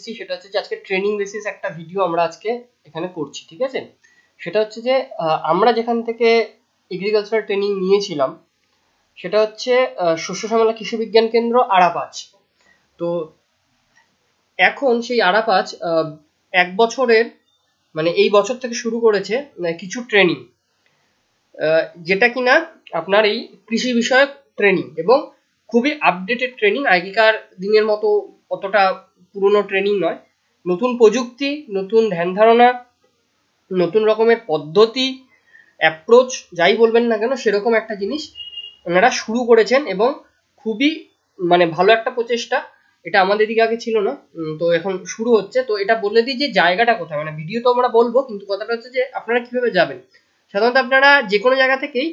এসেছি সেটা হচ্ছে যে আজকে ট্রেনিং বেসিস একটা ভিডিও আমরা আজকে এখানে করছি, ঠিক আছে। সেটা হচ্ছে যে আমরা যেখান থেকে এগ্রিকালচারাল ট্রেনিং নিয়েছিলাম সেটা হচ্ছে শস্য শ্যামলা কৃষি বিজ্ঞান কেন্দ্র আরাপাঁচ। তো এখন সেই আরাপাঁচ 1 বছরের মানে এই বছর থেকে শুরু করেছে কিছু ট্রেনিং, যেটা কিনা আপনার এই কৃষি বিষয়ক ট্রেনিং এবং খুবই আপডেটেড ট্রেনিং। আগেকার দিনের মতো অতটা পুরনো ট্রেনিং নয়, নতুন প্রযুক্তি, নতুন ধ্যান ধারণা, নতুন রকমের পদ্ধতি, অ্যাপ্রোচ যাই বলবেন না কেন সেরকম একটা জিনিস ওনারা শুরু করেছেন এবং খুবই মানে ভালো একটা প্রচেষ্টা। এটা আমাদের দিকে আগে ছিল না, তো এখন শুরু হচ্ছে। তো এটা বলে দিই যে জায়গাটা কোথায়, মানে ভিডিও তো আমরা বলবো কিন্তু কথাটা হচ্ছে যে আপনারা কিভাবে যাবেন। সাধারণত আপনারা যে কোনো জায়গা থেকেই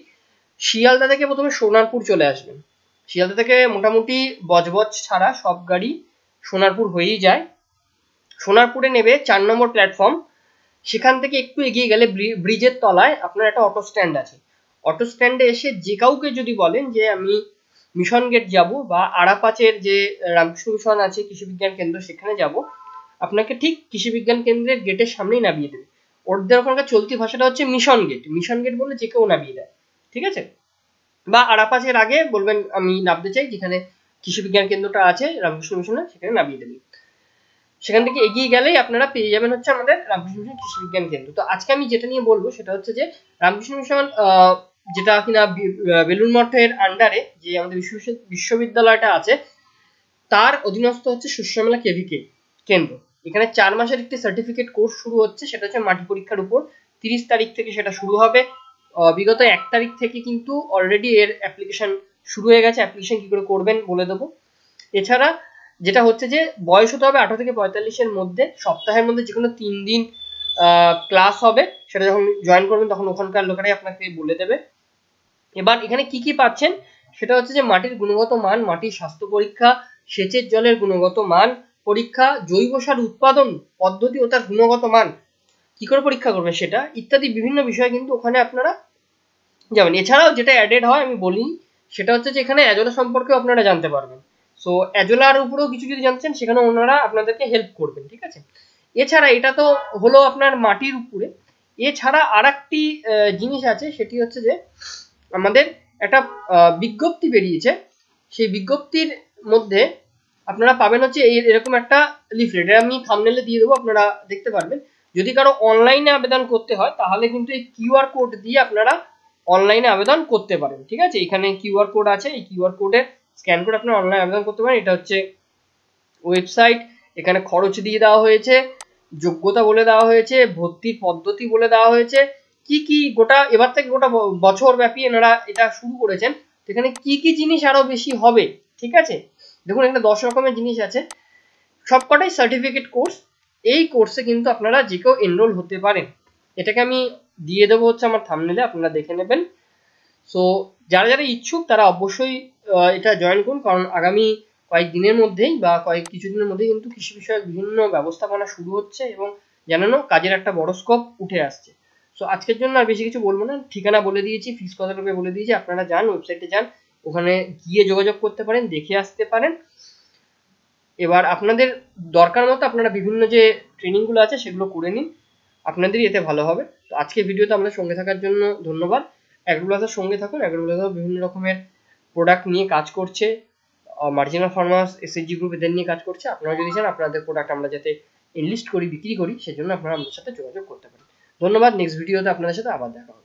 শিয়ালদা থেকে প্রথমে সোনারপুর চলে আসবেন। শিয়ালদা থেকে মোটামুটি বজবজ ছাড়া সব গাড়ি সোনারপুর হয়েই যায়। সোনারপুরে নেবে 4 নম্বর প্ল্যাটফর্ম। সেখান থেকে একটু এগিয়ে গেলে ব্রিজের তলায় আপনার একটা অটো স্ট্যান্ড আছে। অটো স্ট্যান্ডে এসে যে কাউকে যদি বলেন যে আমি মিশন গেট যাব বা আরাপাঁচের যে রামকৃষ্ণ মিশন আছে কৃষি বিজ্ঞান কেন্দ্র সেখানে যাব, আপনাকে ঠিক কৃষি বিজ্ঞান কেন্দ্রের গেটের সামনেই নামিয়ে দেবে। ওদের ওখানকার চলতি ভাষাটা হচ্ছে মিশন গেট। মিশন গেট বললে যে কেউ নামিয়ে দেয়, ঠিক আছে। বা আরাপাঁচের আগে বলবেন আমি নামতে চাই যেখানে কৃষি বিজ্ঞান কেন্দ্রটা আছে রামকৃষ্ণ মিশনের, সেখানে নামিয়ে দেবেন। সেখান থেকে এগিয়ে গেলেই আপনারা পেয়ে যাবেন হচ্ছে আমাদের রামকৃষ্ণ মিশন কৃষি বিজ্ঞান কেন্দ্র। তো আজকে আমি যেটা নিয়ে বলবো সেটা হচ্ছে যে রামকৃষ্ণ মিশন যেটা কিনা বেলুর মঠের আন্ডারে যে আমাদের বিশ্ববিদ্যালয়টা আছে তার অধীনস্থ হচ্ছে শস্য শ্যামলা কেভিকে কেন্দ্র। এখানে 4 মাসের একটি সার্টিফিকেট কোর্স শুরু হচ্ছে, সেটা হচ্ছে মাটি পরীক্ষার উপর। 30 তারিখ থেকে সেটা শুরু হবে। বিগত 1 তারিখ থেকে কিন্তু অলরেডি এর অ্যাপ্লিকেশন শুরু হয়ে গেছে। অ্যাপ্লিকেশন কি করে করবেন বলে দেবো। এছাড়া যেটা হচ্ছে যে বয়স হতে হবে 18 থেকে 45-এর মধ্যে। সপ্তাহের মধ্যে যে কোনো 3 দিন ক্লাস হবে। সেটা যখন জয়েন করবেন তখন ওখানকার লোকেরাই আপনাকে বলে দেবে। এবার এখানে কি কি পাচ্ছেন সেটা হচ্ছে যে মাটির গুণগত মান, মাটির স্বাস্থ্য পরীক্ষা, সেচের জলের গুণগত মান পরীক্ষা, জৈব সার উৎপাদন পদ্ধতি ও তার গুণগত মান কি করে পরীক্ষা করবে সেটা ইত্যাদি বিভিন্ন বিষয় কিন্তু ওখানে আপনারা যাবেন। এছাড়াও যেটা অ্যাডেড হয় আমি বলি সেটা হচ্ছে যে এখানে অ্যাজোলা সম্পর্কেও আপনারা জানতে পারবেন। সো অ্যাজোলার উপরেও কিছু যদি জানতেন সেখানে ওনারা আপনাদেরকে হেল্প করবেন, ঠিক আছে। এছাড়া এটা তো হলো আপনার মাটির উপরে। এছাড়া আর একটি জিনিস আছে, সেটি হচ্ছে যে আমাদের একটা বিজ্ঞপ্তি বেরিয়েছে। সেই বিজ্ঞপ্তির মধ্যে আপনারা পাবেন হচ্ছে এরকম একটা লিফলেট। এটা আমি থাম্বনেলে দিয়ে দেবো, আপনারা দেখতে পারবেন। যদি কারো অনলাইনে আবেদন করতে হয় তাহলে কিন্তু এই কিউআর কোড দিয়ে আপনারা অনলাইনে আবেদন করতে পারেন, ঠিক আছে। এখানে কিউআর কোড আছে, এই কিউআর কোডে স্ক্যান করে আপনারা অনলাইনে আবেদন করতে পারেন। এটা হচ্ছে ওয়েবসাইট। এখানে খরচ দিয়ে দেওয়া হয়েছে, যোগ্যতা বলে দেওয়া হয়েছে, ভর্তির পদ্ধতি বলে দেওয়া হয়েছে, কি কি গোটা এবার থেকে গোটা বছর ব্যাপী এনারা এটা শুরু করেছেন। এখানে কি কি জিনিস আরো বেশি হবে, ঠিক আছে। দেখুন এখানে 10 রকমের জিনিস আছে, সবকটাই সার্টিফিকেট কোর্স। এই কোর্সে কিন্তু আপনারা যে কেউ এনরোল হতে পারেন। এটাকে আমি দিয়ে দেবো হচ্ছে আমার থাম্বনেলে, আপনারা দেখে নেবেন। সো যারা যারা ইচ্ছুক তারা অবশ্যই এটা জয়েন করুন, কারণ আগামী কয়েকদিনের মধ্যেই বা কিছুদিনের মধ্যেই কিন্তু কৃষি বিষয়ক বিভিন্ন ব্যবস্থাপনা শুরু হচ্ছে এবং জানানো কাজের একটা বড় স্কোপ উঠে আসছে। সো আজকের জন্য আর বেশি কিছু বলবো না, ঠিকানা বলে দিয়েছি, ফিস কত টাকা বলে দিয়েছি। আপনারা যান, ওয়েবসাইটে যান, ওখানে গিয়ে যোগাযোগ করতে পারেন, দেখে আসতে পারেন। এবার আপনাদের দরকার মতো আপনারা বিভিন্ন যে ট্রেনিংগুলো আছে সেগুলো করে নিন, আপনাদেরই এতে ভালো হবে। তো আজকে ভিডিওতে আমাদের সঙ্গে থাকার জন্য ধন্যবাদ। অ্যাগ্রোপ্লাসের সঙ্গে থাকুন। অ্যাগ্রোপ্লাসও বিভিন্ন রকমের প্রোডাক্ট নিয়ে কাজ করছে, মার্জিনাল ফার্মার্স, এসএইচজি গ্রুপ এদের নিয়ে কাজ করছে। আপনারা যদি চান আপনাদের প্রোডাক্ট আমরা যাতে এনলিস্ট করি, বিক্রি করি, সেজন্য আপনারা আমাদের সাথে যোগাযোগ করতে পারেন। ধন্যবাদ। নেক্সট ভিডিওতে আপনাদের সাথে আবার দেখা হবে।